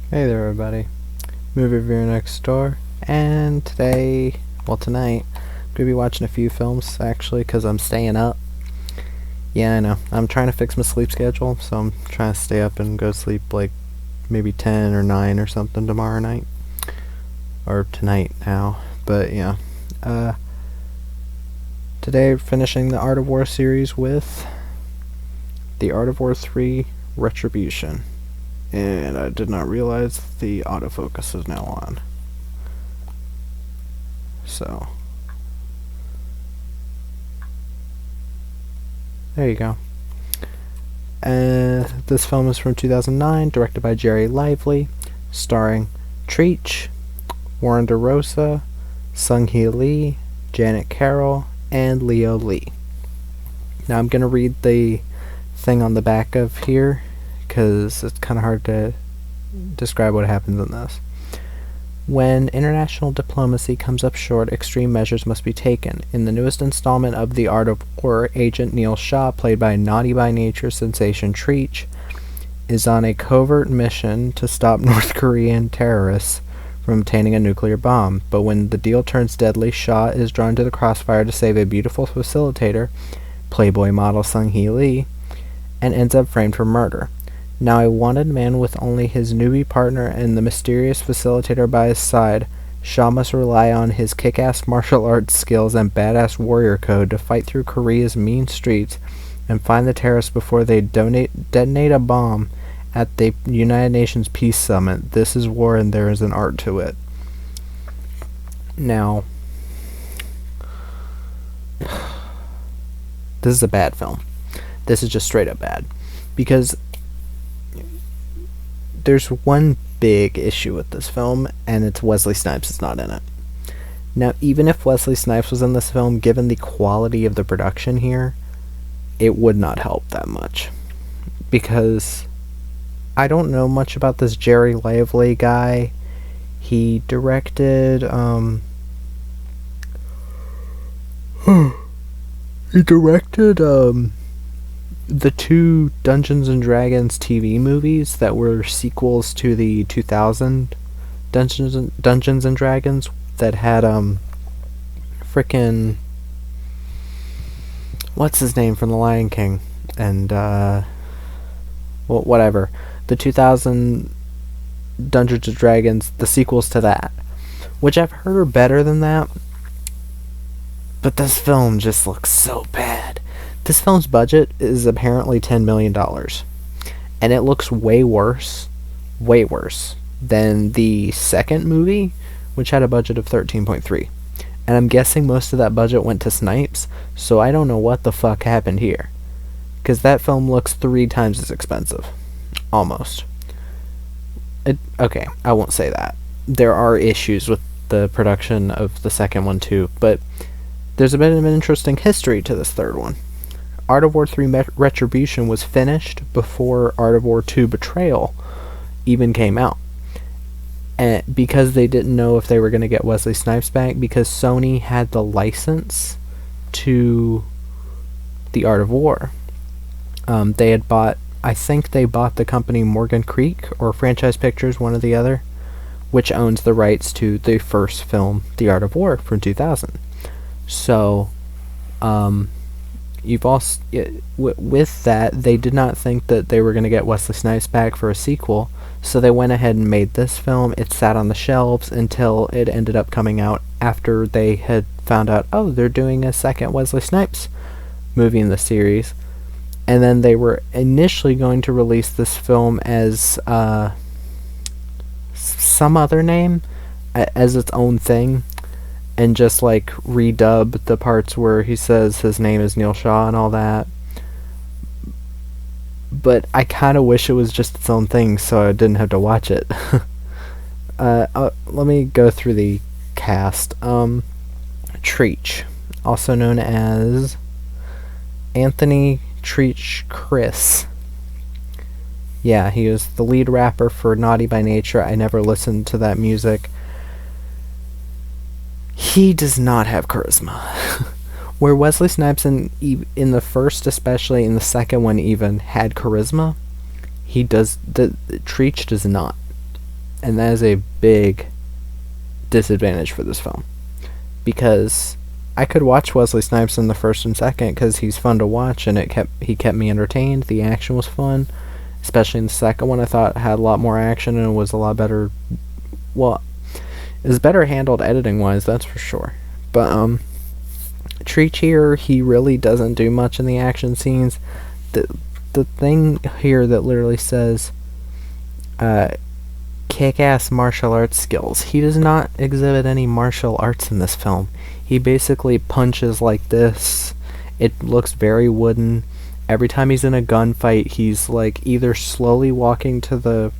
Hey there, everybody. Movie reviewer next door, and tonight, I'm gonna be watching a few films actually because I'm staying up. Yeah, I know. I'm trying to fix my sleep schedule, so I'm trying to stay up and go to sleep like maybe 10 or 9 or something tomorrow night, or tonight now. But yeah, uh, today finishing the Art of War series with the Art of War 3 Retribution. And I did not realize the autofocus is now on. So, there you go. This film is from 2009, directed by Jerry Lively, starring Treach, Warren DeRosa, Sung Hee Lee, Janet Carroll, and Leo Lee. Now I'm going to read the thing on the back of here because it's kind of hard to describe what happens in this. When international diplomacy comes up short, extreme measures must be taken. In the newest installment of The Art of War, Agent Neil Shaw, played by naughty-by-nature sensation Treach, is on a covert mission to stop North Korean terrorists from obtaining a nuclear bomb. But when the deal turns deadly, Shaw is drawn to the crossfire to save a beautiful facilitator, Playboy model Sung Hee Lee, and ends up framed for murder. Now a wanted man with only his newbie partner and the mysterious facilitator by his side, Shaw must rely on his kick-ass martial arts skills and badass warrior code to fight through Korea's mean streets and find the terrorists before they detonate a bomb at the United Nations Peace Summit. This is war and there is an art to it. Now, this is a bad film. This is just straight up bad. Because there's one big issue with this film, and it's Wesley Snipes is not in it. Now, even if Wesley Snipes was in this film, given the quality of the production here, it would not help that much. Because I don't know much about this Jerry Lively guy. He directed, the two Dungeons and Dragons TV movies that were sequels to the 2000 Dungeons and Dragons that had frickin' what's his name from The Lion King and whatever, the 2000 Dungeons and Dragons, the sequels to that, which I've heard are better than that, but this film just looks so bad. This film's budget is apparently $10 million. And it looks way worse than the second movie, which had a budget of 13.3. And I'm guessing most of that budget went to Snipes, so I don't know what the fuck happened here. Because that film looks 3 times as expensive. Almost. Okay, I won't say that. There are issues with the production of the second one too, but there's a bit of an interesting history to this third one. Art of War 3 Retribution was finished before Art of War 2 Betrayal even came out. And because they didn't know if they were going to get Wesley Snipes back, because Sony had the license to the Art of War. They had bought, I think they bought the company Morgan Creek or Franchise Pictures, one or the other, which owns the rights to the first film, The Art of War, from 2000. So, you've also, with that, they did not think that they were going to get Wesley Snipes back for a sequel, so they went ahead and made this film. It sat on the shelves until it ended up coming out after they had found out, oh, they're doing a second Wesley Snipes movie in the series. And then they were initially going to release this film as some other name, as its own thing, and just like redub the parts where he says his name is Neil Shaw and all that. But I kind of wish it was just its own thing so I didn't have to watch it. Let me go through the cast. Treach, also known as Anthony Treach Chris. Yeah, he was the lead rapper for Naughty by Nature. I never listened to that music. He does not have charisma. Where Wesley Snipes in the first, especially in the second one even, had charisma, he does. The Treach does not. and that is a big disadvantage for this film, because I could watch Wesley Snipes in the first and second because he's fun to watch, and he kept me entertained. The action was fun, especially in the second one. I thought it had a lot more action and was a lot better. Well, it was better handled editing wise, that's for sure. But Treach here, he really doesn't do much in the action scenes. The thing here that literally says kick-ass martial arts skills. He does not exhibit any martial arts in this film. He basically punches like this. It looks very wooden. Every time he's in a gunfight, he's like either slowly walking to the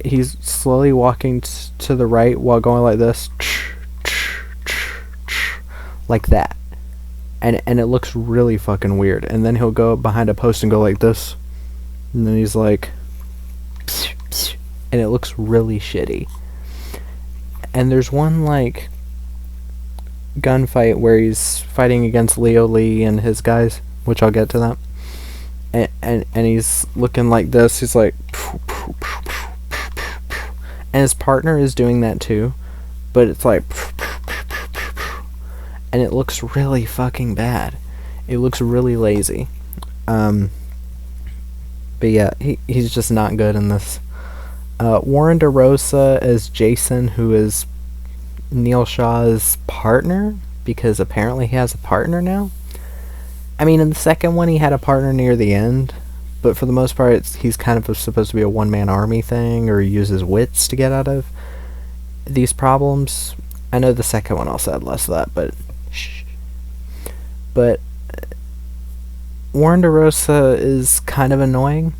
he's slowly walking to the right while going like this, like that. And it looks really fucking weird. And then he'll go behind a post and go like this. And then he's like, and it looks really shitty. And there's one like gunfight where he's fighting against Leo Lee and his guys, which I'll get to that. And he's looking like this. He's like, and his partner is doing that too, but it's like, and it looks really fucking bad. It looks really lazy. But yeah, he's just not good in this. Warren DeRosa as Jason, who is Neil Shaw's partner, because apparently he has a partner now. I mean, in the second one he had a partner near the end, but for the most part he's kind of supposed to be a one-man army thing, or he uses wits to get out of these problems. I know the second one also had less of that, but Warren DeRosa is kind of annoying.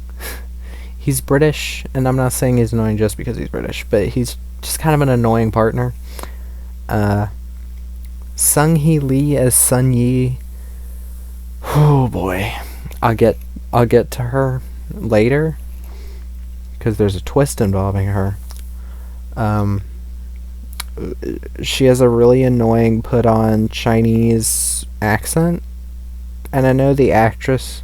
He's British, and I'm not saying he's annoying just because he's British, but he's just kind of an annoying partner. Sung Hee Lee as Sun Yi. Oh boy, I'll get to her later because there's a twist involving her. She has a really annoying put-on Chinese accent, and I know the actress.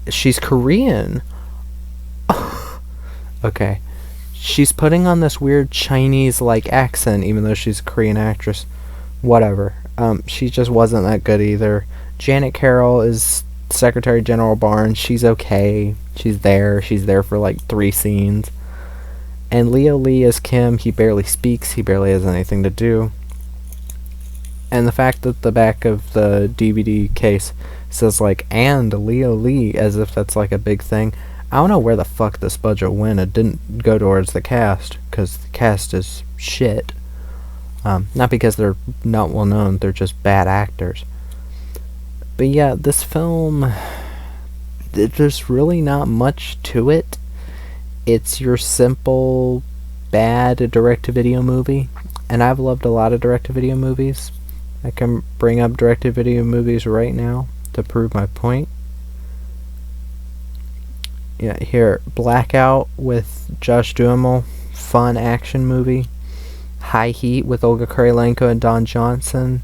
She's Korean. Okay. She's putting on this weird Chinese-like accent, even though she's a Korean actress. Whatever. She just wasn't that good either. Janet Carroll is Secretary General Barnes. She's okay. She's there for like 3 scenes. And Leo Lee as Kim, he barely speaks. He barely has anything to do. And the fact that the back of the DVD case says like, and Leo Lee, as if that's like a big thing. I don't know where the fuck this budget went. It didn't go towards the cast, because the cast is shit. Not because they're not well known, they're just bad actors. But yeah, this film, there's really not much to it. It's your simple, bad direct-to-video movie. And I've loved a lot of direct-to-video movies. I can bring up direct-to-video movies right now to prove my point. Yeah, here, Blackout with Josh Duhamel, fun action movie. High Heat with Olga Kurylenko and Don Johnson.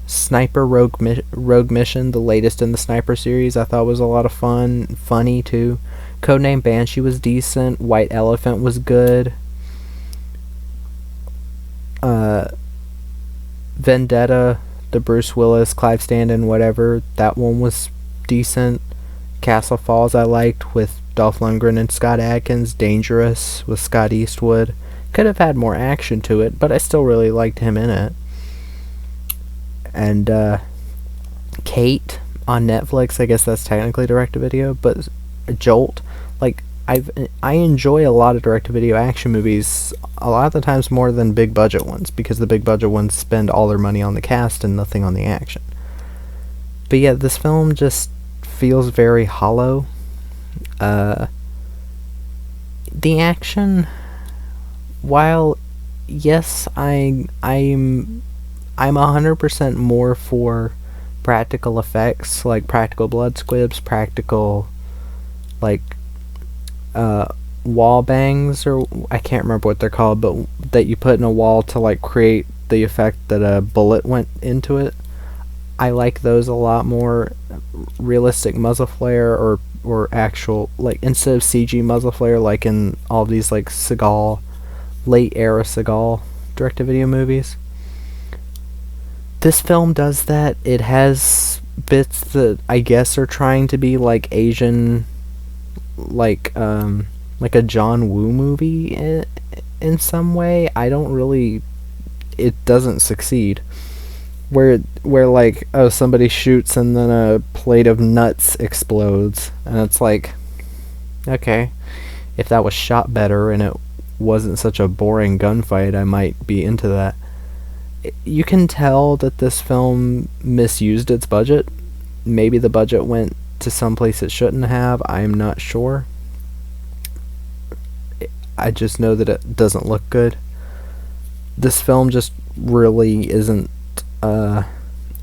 Sniper Rogue Mission, the latest in the Sniper series, I thought was a lot of fun, funny too. Codename Banshee was decent. White Elephant was good. Vendetta, the Bruce Willis, Clive Standen, whatever, that one was decent. Castle Falls I liked with Dolph Lundgren and Scott Adkins. Dangerous with Scott Eastwood. Could have had more action to it, but I still really liked him in it. And Kate on Netflix, I guess that's technically direct-to-video, but Jolt, like, I enjoy a lot of direct-to-video action movies, a lot of the times more than big-budget ones, because the big-budget ones spend all their money on the cast and nothing on the action. But yeah, this film just feels very hollow. The action, while yes, I'm 100% more for practical effects, like practical blood squibs, practical like wall bangs, or I can't remember what they're called, but that you put in a wall to like create the effect that a bullet went into it. I like those a lot more. Realistic muzzle flare, or actual, like, instead of CG muzzle flare like in all these like Seagal, late era Seagal direct-to-video movies. This film does that. It has bits that I guess are trying to be like Asian, like a John Woo movie in some way. I don't really. It doesn't succeed. Where like, oh, somebody shoots and then a plate of nuts explodes, and it's like, okay, if that was shot better and it wasn't such a boring gunfight, I might be into that. You can tell that this film misused its budget. Maybe the budget went to some place it shouldn't have. I'm not sure. I just know that it doesn't look good. This film just really isn't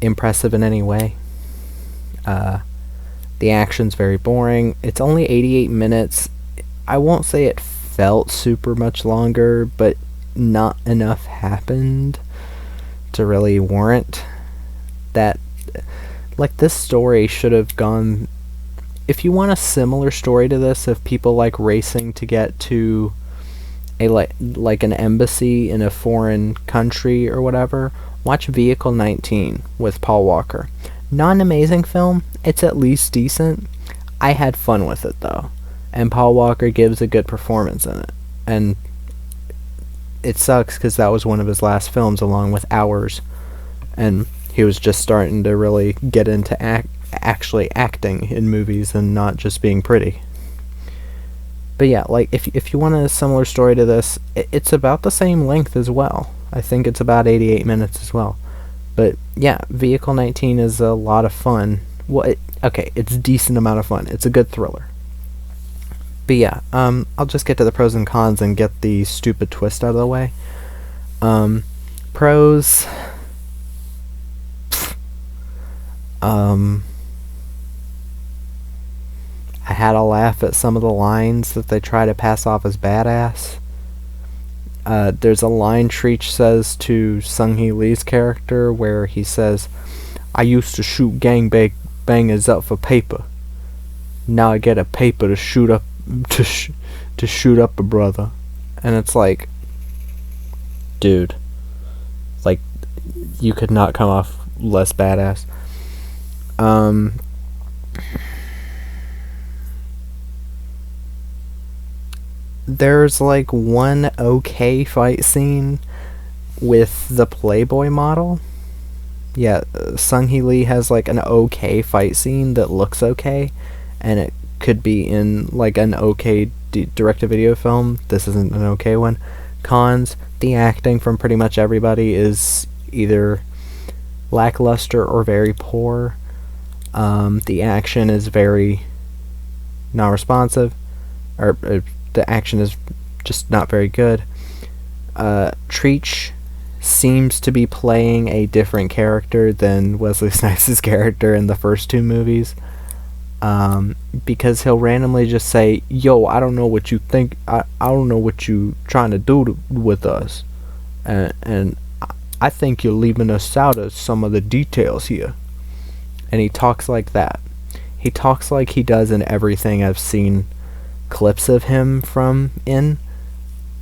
impressive in any way. The action's very boring. It's only 88 minutes. I won't say it felt super much longer, but not enough happened to really warrant that. Like, this story should have gone... If you want a similar story to this, of people like racing to get to a like an embassy in a foreign country or whatever, watch Vehicle 19 with Paul Walker. Not an amazing film, it's at least decent. I had fun with it though, and Paul Walker gives a good performance in it. And it sucks because that was one of his last films along with Hours, and he was just starting to really get into actually acting in movies and not just being pretty. But yeah, like, if you want a similar story to this, it's about the same length as well. I think it's about 88 minutes as well. But yeah, Vehicle 19 is a lot of fun. Well, it's a decent amount of fun. It's a good thriller. But yeah, I'll just get to the pros and cons and get the stupid twist out of the way. Pros... I had a laugh at some of the lines that they try to pass off as badass. There's a line Treach says to Sung-Hee Lee's character where he says, "I used to shoot gangbangers up for paper. Now I get a paper to shoot up to shoot up a brother." And it's like, dude, like, you could not come off less badass. There's like one okay fight scene with the Playboy model. Yeah, Sung-Hee Lee has like an okay fight scene that looks okay, and it could be in like an okay direct-to-video film. This isn't an okay one. Cons: the acting from pretty much everybody is either lackluster or very poor. The action is very not responsive, or the action is just not very good. Treach seems to be playing a different character than Wesley Snipes' character in the first two movies, because he'll randomly just say, "Yo, I don't know what you think, I don't know what you trying to do with us, and I think you're leaving us out of some of the details here." And he talks like that. He talks like he does in everything I've seen clips of him from in,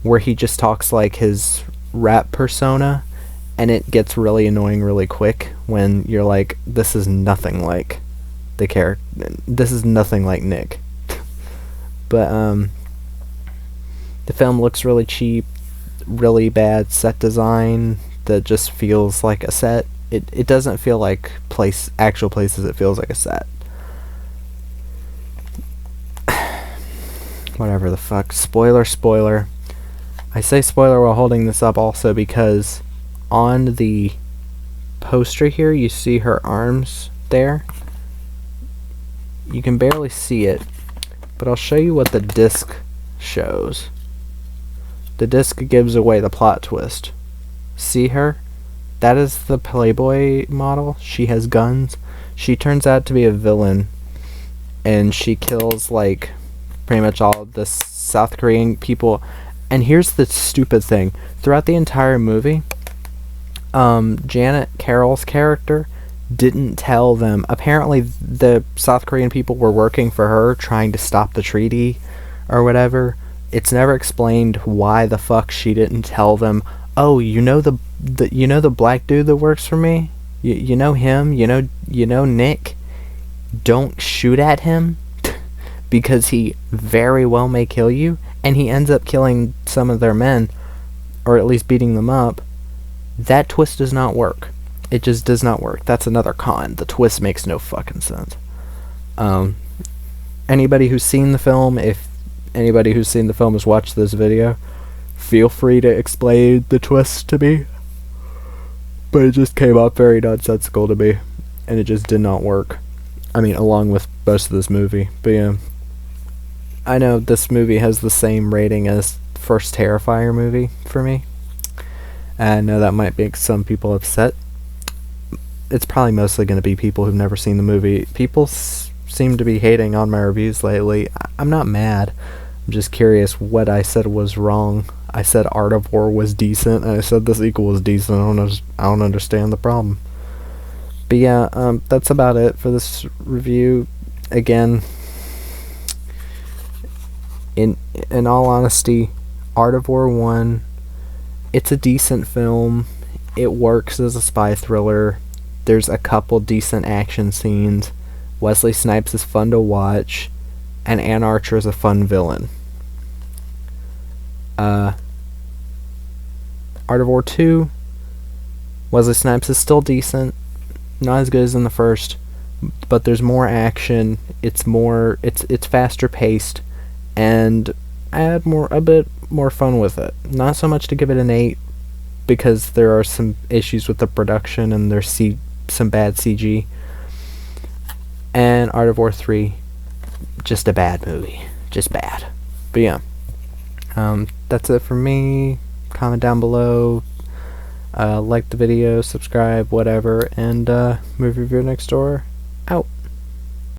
where he just talks like his rap persona, and it gets really annoying really quick when you're like, this is nothing like the character, this is nothing like Nick. But the film looks really cheap, really bad set design that just feels like a set. It doesn't feel like actual places, it feels like a set. Whatever the fuck. Spoiler. I say spoiler while holding this up also because on the poster here, you see her arms there. You can barely see it, but I'll show you what the disc shows. The disc gives away the plot twist. See her? That is the Playboy model. She has guns. She turns out to be a villain, and she kills like pretty much all of the South Korean people. And here's the stupid thing. Throughout the entire movie, Janet Carroll's character didn't tell them. Apparently, the South Korean people were working for her, trying to stop the treaty or whatever. It's never explained why the fuck she didn't tell them. Oh, you know the black dude that works for me. You know him. You know Nick. Don't shoot at him because he very well may kill you. And he ends up killing some of their men, or at least beating them up. That twist does not work. It just does not work. That's another con. The twist makes no fucking sense. Anybody who's seen the film, if anybody who's seen the film has watched this video, feel free to explain the twist to me. But it just came up very nonsensical to me, and it just did not work. I mean, along with most of this movie. But yeah, I know this movie has the same rating as first Terrifier movie for me. I know that might make some people upset. It's probably mostly going to be people who've never seen the movie. People seem to be hating on my reviews lately. I'm not mad. I'm just curious what I said was wrong. I said Art of War was decent, and I said the sequel was decent. I don't understand the problem. But yeah, that's about it for this review. Again, in all honesty, Art of War 1, it's a decent film. It works as a spy thriller. There's a couple decent action scenes. Wesley Snipes is fun to watch, and Ann Archer is a fun villain. Art of War 2, Wesley Snipes is still decent, not as good as in the first, but there's more action. It's faster paced, and I had a bit more fun with it. Not so much to give it an 8, because there are some issues with the production and there's some bad CG. And Art of War 3, just a bad movie. Just bad. But yeah. That's it for me. Comment down below. Like the video, subscribe, whatever. And movie review next door. Out.